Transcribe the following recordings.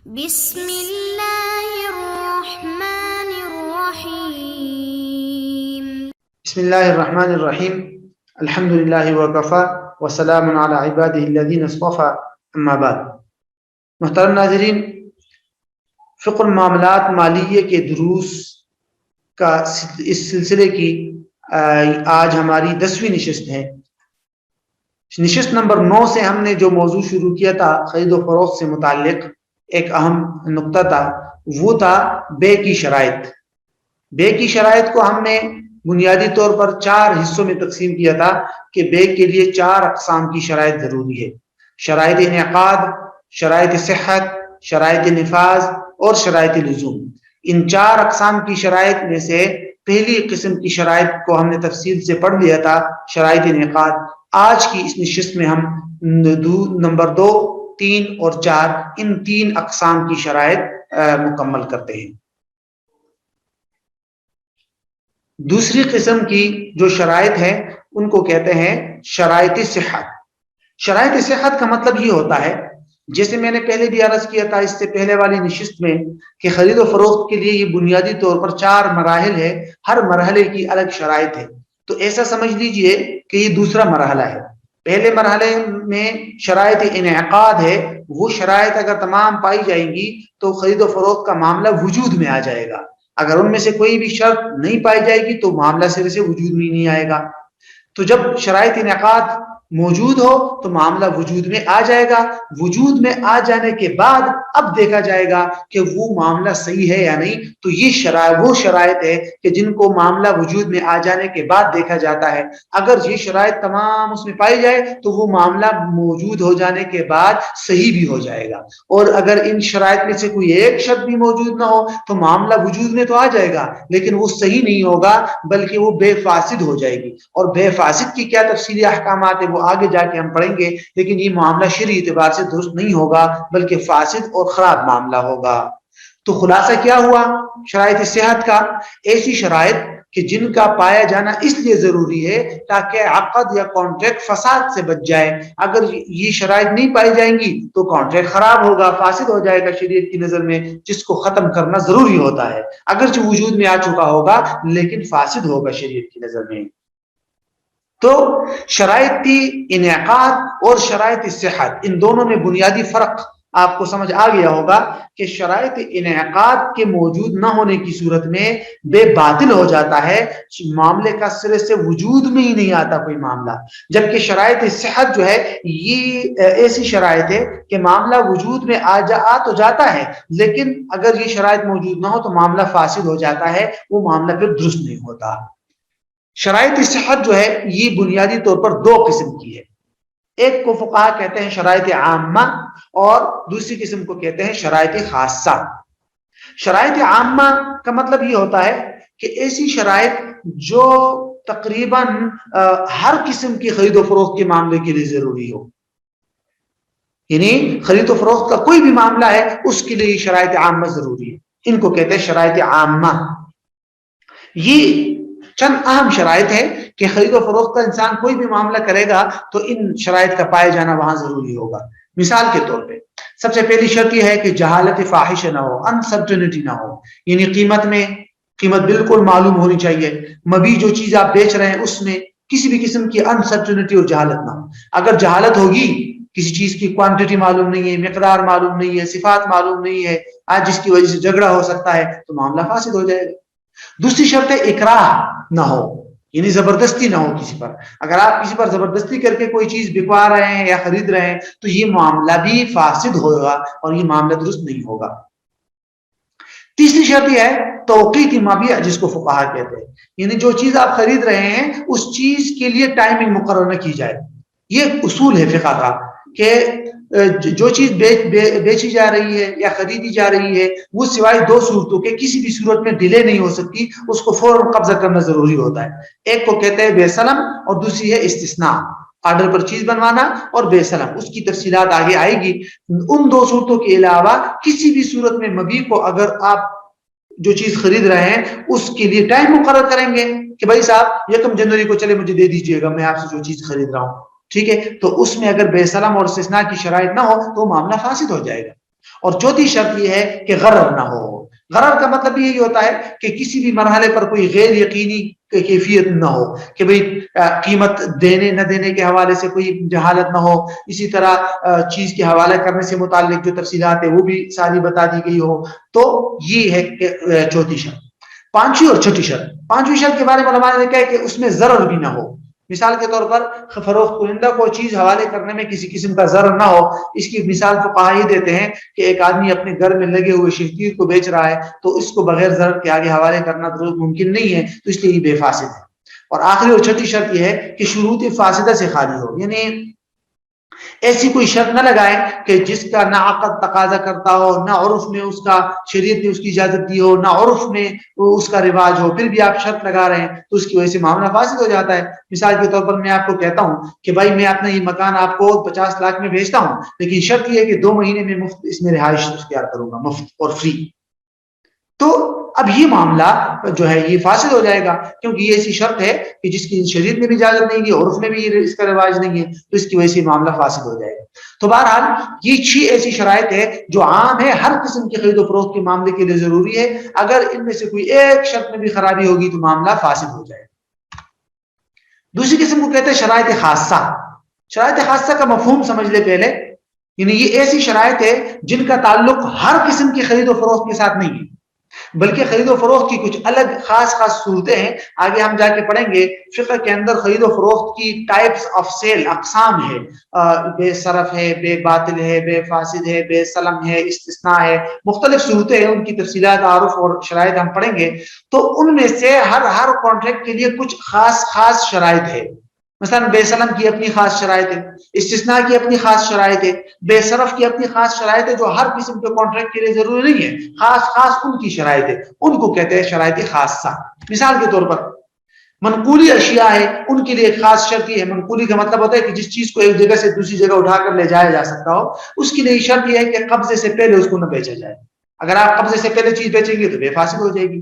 بسم اللہ الرحمن الرحیم بسم اللہ الرحمن الرحیم الحمد للہ وکفا وسلام علی عباده الذین اصطفى اما بعد۔ محترم ناظرین، فقہ المعاملات مالیہ کے دروس کا اس سلسلے کی آج ہماری 10ویں نشست ہے۔ نشست نمبر 9 سے ہم نے جو موضوع شروع کیا تھا خرید و فروخت سے متعلق ایک اہم نقطہ تھا، وہ تھا بے کی شرائط۔ بے کی شرائط کو ہم نے بنیادی طور پر 4 حصوں میں تقسیم کیا تھا کہ بے کے لیے 4 اقسام کی شرائط ضروری ہے: شرائط انعقاد، شرائط صحت، شرائط نفاذ اور شرائط لزوم۔ ان 4 اقسام کی شرائط میں سے پہلی قسم کی شرائط کو ہم نے تفصیل سے پڑھ لیا تھا، شرائط انعقاد۔ آج کی اس نشست میں ہم نمبر 2، 3 اور 4 ان 3 اقسام کی شرائط مکمل کرتے ہیں۔ دوسری قسم کی جو شرائط ہے ان کو کہتے ہیں شرائط صحت۔ شرائط صحت کا مطلب یہ ہوتا ہے، جیسے میں نے پہلے بھی عرض کیا تھا اس سے پہلے والی نشست میں، کہ خرید و فروخت کے لیے یہ بنیادی طور پر 4 مراحل ہے، ہر مرحلے کی الگ شرائط ہے۔ تو ایسا سمجھ لیجئے کہ یہ دوسرا مرحلہ ہے۔ پہلے مرحلے میں شرائط انعقاد ہے، وہ شرائط اگر تمام پائی جائیں گی تو خرید و فروخت کا معاملہ وجود میں آ جائے گا۔ اگر ان میں سے کوئی بھی شرط نہیں پائی جائے گی تو معاملہ سرے سے وجود میں نہیں آئے گا۔ تو جب شرائط انعقاد موجود ہو تو معاملہ وجود میں آ جائے گا۔ وجود میں آ جانے کے بعد اب دیکھا جائے گا کہ وہ معاملہ صحیح ہے یا نہیں۔ تو یہ وہ شرائط ہے کہ جن کو معاملہ وجود میں آ جانے کے بعد دیکھا جاتا ہے۔ اگر یہ شرائط تمام اس میں پائی جائے تو وہ معاملہ موجود ہو جانے کے بعد صحیح بھی ہو جائے گا، اور اگر ان شرائط میں سے کوئی ایک شرط بھی موجود نہ ہو تو معاملہ وجود میں تو آ جائے گا لیکن وہ صحیح نہیں ہوگا بلکہ وہ بے فاسد ہو جائے گی۔ اور بے فاسد کی کیا تفصیلی احکامات ہیں وہ آگے جا کے ہم پڑھیں گے، لیکن یہ معاملہ شرعی اعتبار سے درست نہیں ہوگا بلکہ فاسد اور خراب معاملہ ہوگا۔ تو خلاصہ کیا ہوا شرائط صحت کا؟ ایسی شرائط کہ جن کا پایا جانا اس لیے ضروری ہے تاکہ عقد یا کانٹریکٹ فساد سے بچ جائے۔ اگر یہ شرائط نہیں پائی جائیں گی تو کانٹریکٹ خراب ہوگا، فاسد ہو جائے گا شریعت کی نظر میں، جس کو ختم کرنا ضروری ہوتا ہے، اگرچہ وجود میں آ چکا ہوگا لیکن فاسد ہوگا شریعت کی نظر میں۔ تو شرائط انعقاد اور شرائط صحت، ان دونوں میں بنیادی فرق آپ کو سمجھ آ گیا ہوگا کہ شرائط انعقاد کے موجود نہ ہونے کی صورت میں بے باطل ہو جاتا ہے، معاملے کا سرے سے وجود میں ہی نہیں آتا کوئی معاملہ۔ جبکہ شرائط صحت جو ہے یہ ایسی شرائط ہے کہ معاملہ وجود میں آ تو جاتا ہے لیکن اگر یہ شرائط موجود نہ ہو تو معاملہ فاسد ہو جاتا ہے، وہ معاملہ پھر درست نہیں ہوتا۔ شرائط صحت جو ہے یہ بنیادی طور پر 2 قسم کی ہے۔ ایک کو فقہا کہتے ہیں شرائط عامہ اور دوسری قسم کو کہتے ہیں شرائط خاصہ۔ شرائط عامہ کا مطلب یہ ہوتا ہے کہ ایسی شرائط جو تقریباً ہر قسم کی خرید و فروخت کے معاملے کے لیے ضروری ہو، یعنی خرید و فروخت کا کوئی بھی معاملہ ہے اس کے لیے شرائط عامہ ضروری ہے، ان کو کہتے ہیں شرائط عامہ۔ یہ چند اہم شرائط ہے کہ خرید و فروخت کا انسان کوئی بھی معاملہ کرے گا تو ان شرائط کا پائے جانا وہاں ضروری ہوگا۔ مثال کے طور پہ سب سے پہلی شرط یہ ہے کہ جہالت فاحش نہ ہو، انسرٹنٹی نہ ہو، یعنی قیمت بالکل معلوم ہونی چاہیے۔ مبیع جو چیز آپ بیچ رہے ہیں اس میں کسی بھی قسم کی انسرٹنٹی اور جہالت نہ ہو۔ اگر جہالت ہوگی، کسی چیز کی کوانٹٹی معلوم نہیں ہے، مقدار معلوم نہیں ہے، صفات معلوم نہیں ہے، آج جس کی وجہ سے جھگڑا ہو سکتا ہے تو معاملہ فاسد ہو جائے گا۔ دوسری شرط ہے اکراہ نہ ہو، یعنی زبردستی نہ ہو کسی پر۔ اگر آپ کسی پر زبردستی کر کے کوئی چیز بکوا رہے ہیں یا خرید رہے ہیں تو یہ معاملہ بھی فاسد ہوگا اور یہ معاملہ درست نہیں ہوگا۔ تیسری شرط یہ ہے توقیت مبیع، جس کو فقہا کہتے ہیں، یعنی جو چیز آپ خرید رہے ہیں اس چیز کے لیے ٹائمنگ مقرر نہ کی جائے۔ یہ اصول ہے فقہ کا کہ جو چیز بیچی جا رہی ہے یا خریدی جا رہی ہے وہ سوائے 2 صورتوں کے کسی بھی صورت میں ڈیلے نہیں ہو سکتی، اس کو فوراً قبضہ کرنا ضروری ہوتا ہے۔ ایک کو کہتے ہیں بے سلم اور دوسری ہے استثناء، آرڈر پر چیز بنوانا اور بے سلم، اس کی تفصیلات آگے آئے گی۔ ان 2 صورتوں کے علاوہ کسی بھی صورت میں مبیع کو اگر آپ جو چیز خرید رہے ہیں اس کے لیے ٹائم مقرر کریں گے کہ بھائی صاحب 1 جنوری کو چلے مجھے دے دیجئے گا، میں آپ سے جو چیز خرید رہا ہوں، ٹھیک ہے، تو اس میں اگر بے سلم اور استثناء کی شرائط نہ ہو تو معاملہ فاسد ہو جائے گا۔ اور چوتھی شرط یہ ہے کہ غرر نہ ہو. غرر کا مطلب یہی ہوتا ہے کہ کسی بھی مرحلے پر کوئی غیر یقینی کیفیت نہ ہو, کہ بھئی قیمت دینے نہ دینے کے حوالے سے کوئی جہالت نہ ہو, اسی طرح چیز کے حوالے کرنے سے متعلق جو تفصیلات ہیں وہ بھی ساری بتا دی گئی ہو. تو یہ ہے چوتھی شرط. پانچویں اور چھٹی شرط. پانچویں شرط کے بارے میں علماء نے کہا کہ اس میں ضرر بھی نہ ہو. مثال کے طور پر فروخت کنندہ کو چیز حوالے کرنے میں کسی قسم کا ضرر نہ ہو. اس کی مثال فقہا یہ دیتے ہیں کہ ایک آدمی اپنے گھر میں لگے ہوئے شہتیر کو بیچ رہا ہے, تو اس کو بغیر ضرر کے آگے حوالے کرنا ضرور ممکن نہیں ہے, تو اس لیے یہ بے فاسد ہے. اور آخری اور چھٹی شرط یہ ہے کہ شروط فاسدہ سے خالی ہو, یعنی ایسی کوئی شرط نہ لگائے کہ جس کا نہ عقد تقاضا کرتا ہو, نہ عرف میں اس کا شریعت نے اس کی اجازت دی ہو, نہ عرف میں اس کا رواج ہو, پھر بھی آپ شرط لگا رہے ہیں تو اس کی وجہ سے معاملہ فاسد ہو جاتا ہے. مثال کے طور پر میں آپ کو کہتا ہوں کہ بھائی میں اپنا یہ مکان آپ کو 50 لاکھ میں بھیجتا ہوں, لیکن شرط یہ ہے کہ 2 مہینے میں مفت اس میں رہائش اختیار کروں گا, مفت اور فری. تو اب یہ معاملہ جو ہے یہ فاسد ہو جائے گا, کیونکہ یہ ایسی شرط ہے کہ جس کی شریعت میں بھی اجازت نہیں ہے اور اس میں بھی اس کا رواج نہیں ہے, تو اس کی وجہ سے معاملہ فاسد ہو جائے گا. تو بہرحال یہ 6 ایسی شرائط ہے جو عام ہے, ہر قسم کی خرید و فروخت کے معاملے کے لیے ضروری ہے. اگر ان میں سے کوئی ایک شرط میں بھی خرابی ہوگی تو معاملہ فاسد ہو جائے گا. دوسری قسم کو کہتے ہیں شرائط خاصہ. شرائط خاصہ کا مفہوم سمجھ لے پہلے, یعنی یہ ایسی شرائط ہے جن کا تعلق ہر قسم کی خرید و فروخت کے ساتھ نہیں ہے, بلکہ خرید و فروخت کی کچھ الگ خاص صورتیں ہیں. آگے ہم جا کے پڑھیں گے فقہ کے اندر خرید و فروخت کی ٹائپس آف سیل, اقسام ہے, بے صرف ہے, بے باطل ہے, بے فاسد ہے, بے سلم ہے, استثناء ہے, مختلف صورتیں ہیں. ان کی تفصیلات, تعارف اور شرائط ہم پڑھیں گے. تو ان میں سے ہر کانٹریکٹ کے لیے کچھ خاص شرائط ہے. مثلا بے سلم کی اپنی خاص شرائط ہے, استثناء کی اپنی خاص شرائط ہے, بے صرف کی اپنی خاص شرائط ہے, جو ہر قسم کے کانٹریکٹ کے لیے ضروری نہیں ہے. خاص ان کی شرائط ہے, ان کو کہتے ہیں شرائط خاصہ. مثال کے طور پر منقولی اشیاء ہے, ان کے لیے ایک خاص شرط یہ ہے. منقولی کا مطلب ہوتا ہے کہ جس چیز کو ایک جگہ سے دوسری جگہ اٹھا کر لے جایا جا سکتا ہو, اس کی نئی شرط یہ ہے کہ قبضے سے پہلے اس کو نہ بیچا جائے. اگر آپ قبضے سے پہلے چیز بیچیں گے تو بے فاسد ہو جائے گی.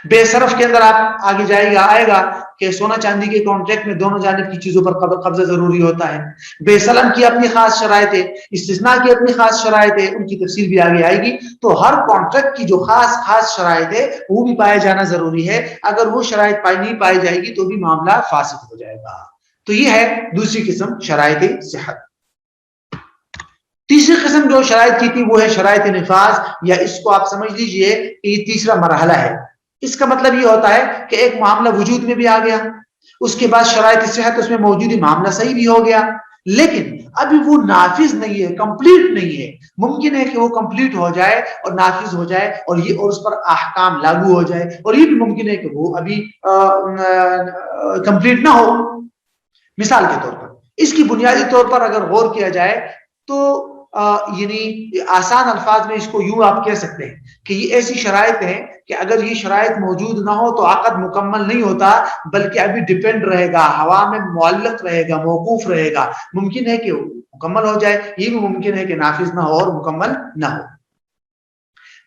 بے صرف کے اندر آپ آگے آئے گا کہ سونا چاندی کے کانٹریکٹ میں دونوں جانب کی چیزوں پر قبضہ ضروری ہوتا ہے. بے سلم کی اپنی خاص شرائط ہے, استثناء کی اپنی خاص شرائط ہے, ان کی تفصیل بھی آگے آئے گی. تو ہر کانٹریکٹ کی جو خاص شرائط ہے وہ بھی پائے جانا ضروری ہے. اگر وہ شرائط نہیں پائی جائے گی تو بھی معاملہ فاسد ہو جائے گا. تو یہ ہے دوسری قسم شرائط صحت. تیسری قسم جو شرائط کی تھی وہ ہے شرائط نفاذ, یا اس کو آپ سمجھ لیجئے کہ یہ تیسرا مرحلہ ہے. اس کا مطلب یہ ہوتا ہے کہ ایک معاملہ وجود میں بھی آ گیا, اس کے بعد شرائط صحت, اس میں موجودی معاملہ صحیح بھی ہو گیا, لیکن ابھی وہ نافذ نہیں ہے, کمپلیٹ نہیں ہے. ممکن ہے کہ وہ کمپلیٹ ہو جائے اور نافذ ہو جائے اور اس پر احکام لاگو ہو جائے, اور یہ بھی ممکن ہے کہ وہ ابھی کمپلیٹ نہ ہو. مثال کے طور پر اس کی بنیادی طور پر اگر غور کیا جائے تو یعنی آسان الفاظ میں اس کو یوں آپ کہہ سکتے ہیں کہ یہ ایسی شرائط ہیں کہ اگر یہ شرائط موجود نہ ہو تو عقد مکمل نہیں ہوتا, بلکہ ابھی ڈیپینڈ رہے گا, ہوا میں معلق رہے گا, موقوف رہے گا. ممکن ہے کہ مکمل ہو جائے, یہ بھی ممکن ہے کہ نافذ نہ ہو اور مکمل نہ ہو.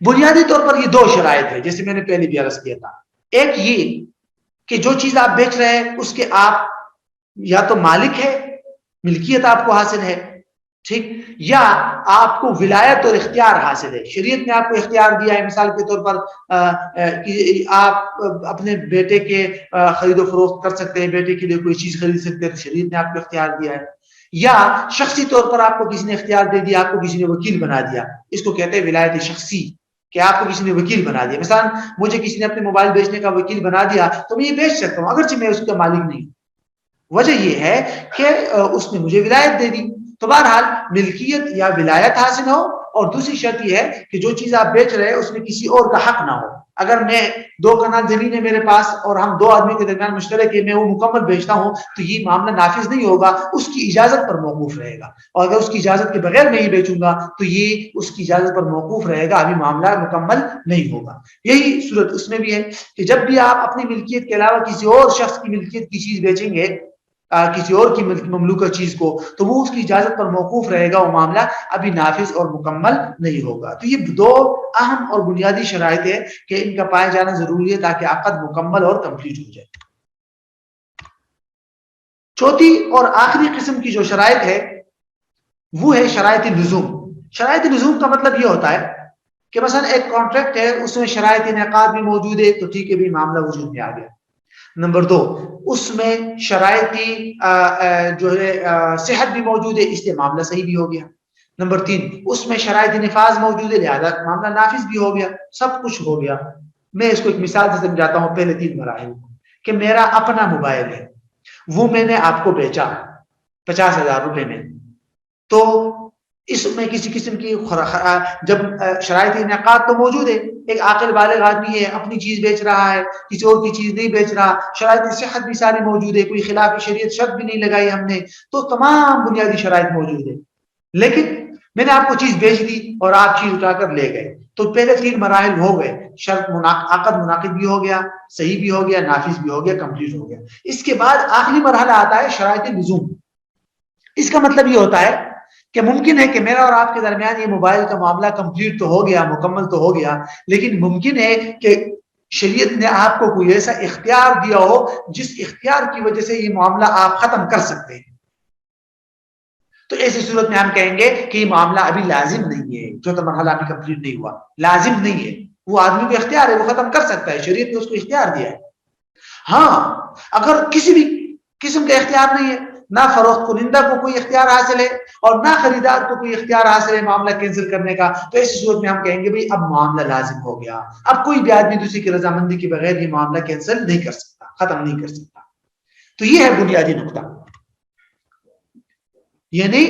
بنیادی طور پر یہ 2 شرائط ہے جیسے میں نے پہلے بھی عرض کیا تھا. ایک یہ کہ جو چیز آپ بیچ رہے ہیں اس کے آپ یا تو مالک ہے, ملکیت آپ کو حاصل ہے, ٹھیک, یا آپ کو ولایت اور اختیار حاصل ہے. شریعت نے آپ کو اختیار دیا ہے. مثال کے طور پر آپ اپنے بیٹے کے خرید و فروخت کر سکتے ہیں, بیٹے کے لیے کوئی چیز خرید سکتے ہیں, تو شریعت نے آپ کو اختیار دیا ہے. یا شخصی طور پر آپ کو کسی نے اختیار دے دیا, آپ کو کسی نے وکیل بنا دیا. اس کو کہتے ہیں ولایت شخصی, کہ آپ کو کسی نے وکیل بنا دیا. مثلا مجھے کسی نے اپنے موبائل بیچنے کا وکیل بنا دیا تو میں یہ بیچ سکتا ہوں اگرچہ میں اس کا مالک نہیں. وجہ یہ ہے کہ اس نے مجھے ولایت دے دی. تو بہرحال ملکیت یا ولایت حاصل ہو, اور دوسری شرط یہ ہے کہ جو چیز آپ بیچ رہے ہیں اس میں کسی اور کا حق نہ ہو. اگر میں 2 کنال زمین ہے میرے پاس اور ہم 2 آدمی کے درمیان مشترک ہے, میں وہ مکمل بیچتا ہوں, تو یہ معاملہ نافذ نہیں ہوگا, اس کی اجازت پر موقوف رہے گا. اور اگر اس کی اجازت کے بغیر میں ہی بیچوں گا تو یہ اس کی اجازت پر موقوف رہے گا, ابھی معاملہ مکمل نہیں ہوگا. یہی صورت اس میں بھی ہے کہ جب بھی آپ اپنی ملکیت کے علاوہ کسی اور شخص کی ملکیت کی چیز بیچیں گے, کسی اور کی مملوکہ چیز کو, تو وہ اس کی اجازت پر موقوف رہے گا, وہ معاملہ ابھی نافذ اور مکمل نہیں ہوگا. تو یہ 2 اہم اور بنیادی شرائط ہے کہ ان کا پایا جانا ضروری ہے تاکہ عقد مکمل اور کمپلیٹ ہو جائے. چوتھی اور آخری قسم کی جو شرائط ہے وہ ہے شرائط لزوم. شرائط لزوم کا مطلب یہ ہوتا ہے کہ مثلا ایک کانٹریکٹ ہے، اس میں شرائط انعقاد بھی موجود ہے تو ٹھیک ہے بھی معاملہ وجود میں آ گیا. نمبر 2 اس میں شرائطی جو ہے صحت بھی موجود ہے، اس لیے معاملہ صحیح بھی ہو گیا. نمبر 3 اس میں شرائط نفاذ موجود ہے، لہذا معاملہ نافذ بھی ہو گیا، سب کچھ ہو گیا. میں اس کو ایک مثال سے سمجھاتا ہوں پہلے 3 مراحل کہ میرا اپنا موبائل ہے، وہ میں نے آپ کو بیچا 50,000 روپے میں، تو اس میں کسی قسم کی جب شرائط انعقاد تو موجود ہے، ایک عاقل بالغ آدمی ہے، اپنی چیز بیچ رہا ہے، کسی اور کی چیز نہیں بیچ رہا، شرائط صحت بھی ساری موجود ہے، کوئی خلاف شریعت شرط بھی نہیں لگائی ہم نے، تو تمام بنیادی شرائط موجود ہے. لیکن میں نے آپ کو چیز بیچ دی اور آپ چیز اٹھا کر لے گئے، تو پہلے 3 مراحل ہو گئے، شرط عقد منعقد بھی ہو گیا، صحیح بھی ہو گیا، نافذ بھی ہو گیا، کمپلیٹ ہو گیا. اس کے بعد آخری مرحلہ آتا ہے شرائط لزوم. اس کا مطلب یہ ہوتا ہے کہ ممکن ہے کہ میرا اور آپ کے درمیان یہ موبائل کا معاملہ کمپلیٹ تو ہو گیا، مکمل تو ہو گیا، لیکن ممکن ہے کہ شریعت نے آپ کو کوئی ایسا اختیار دیا ہو جس اختیار کی وجہ سے یہ معاملہ آپ ختم کر سکتے ہیں. تو ایسی صورت میں ہم کہیں گے کہ یہ معاملہ ابھی لازم نہیں ہے، جو تو مرحلہ ابھی کمپلیٹ نہیں ہوا، لازم نہیں ہے، وہ آدمی کو اختیار ہے، وہ ختم کر سکتا ہے، شریعت نے اس کو اختیار دیا ہے. ہاں اگر کسی بھی قسم کا اختیار نہیں ہے، نہ فروخت کنندہ کو کوئی اختیار حاصل ہے اور نہ خریدار کو کوئی اختیار حاصل ہے معاملہ کینسل کرنے کا، تو ایسی صورت میں ہم کہیں گے بھئی اب معاملہ لازم ہو گیا، اب کوئی بھی آدمی دوسری کی رضامندی کے بغیر یہ معاملہ کینسل نہیں کر سکتا، ختم نہیں کر سکتا. تو یہ ہے بنیادی نقطہ. یعنی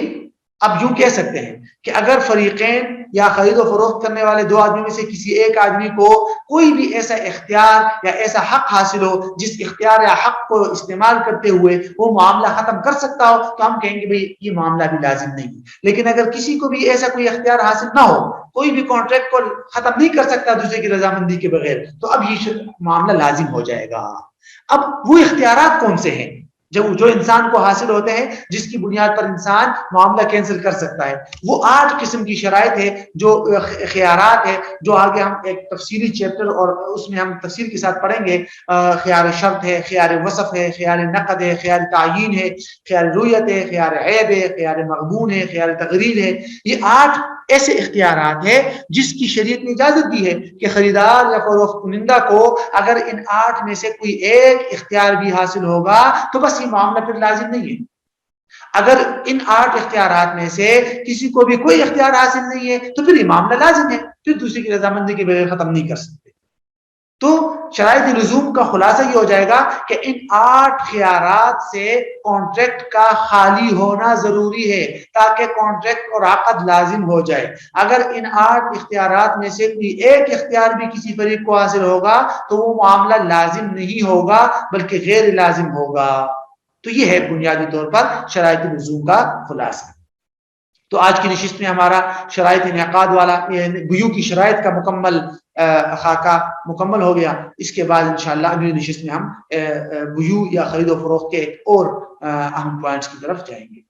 اب یوں کہہ سکتے ہیں کہ اگر فریقین یا خرید و فروخت کرنے والے 2 آدمی میں سے کسی ایک آدمی کو کوئی بھی ایسا اختیار یا ایسا حق حاصل ہو جس اختیار یا حق کو استعمال کرتے ہوئے وہ معاملہ ختم کر سکتا ہو، تو ہم کہیں گے بھئی یہ معاملہ بھی لازم نہیں. لیکن اگر کسی کو بھی ایسا کوئی اختیار حاصل نہ ہو، کوئی بھی کانٹریکٹ کو ختم نہیں کر سکتا دوسرے کی رضامندی کے بغیر، تو اب یہ معاملہ لازم ہو جائے گا. اب وہ اختیارات کون سے ہیں جو انسان کو حاصل ہوتے ہیں جس کی بنیاد پر انسان معاملہ کینسل کر سکتا ہے؟ وہ 8 قسم کی شرائط ہے، جو خیارات ہے، جو آگے ہم ایک تفصیلی چیپٹر اور اس میں ہم تفصیل کے ساتھ پڑھیں گے. خیار شرط ہے، خیار وصف ہے، خیار نقد ہے، خیار تعیین ہے، خیار رویت ہے، خیار عیب ہے، خیار مغبون ہے، خیار تقریر ہے. یہ 8 ایسے اختیارات ہیں جس کی شریعت نے اجازت دی ہے کہ خریدار یا فروخت کنندہ کو اگر ان 8 میں سے کوئی ایک اختیار بھی حاصل ہوگا تو بس یہ معاملہ پھر لازم نہیں ہے. اگر ان 8 اختیارات میں سے کسی کو بھی کوئی اختیار حاصل نہیں ہے تو پھر یہ معاملہ لازم ہے، پھر دوسری کی رضامندی کے بغیر ختم نہیں کر سکتے. تو شرائط لزوم کا خلاصہ یہ ہو جائے گا کہ ان 8 خیارات سے کانٹریکٹ کا خالی ہونا ضروری ہے تاکہ کانٹریکٹ اور عقد لازم ہو جائے. اگر ان 8 اختیارات میں سے کوئی ایک اختیار بھی کسی فریق کو حاصل ہوگا تو وہ معاملہ لازم نہیں ہوگا بلکہ غیر لازم ہوگا. تو یہ ہے بنیادی طور پر شرائط لزوم کا خلاصہ. تو آج کی نشست میں ہمارا شرائط انعقاد والا بیوع کی شرائط کا مکمل خاکہ مکمل ہو گیا. اس کے بعد انشاءاللہ اگلی نشست میں ہم بیوع یا خرید و فروخت کے اور اہم پوائنٹس کی طرف جائیں گے.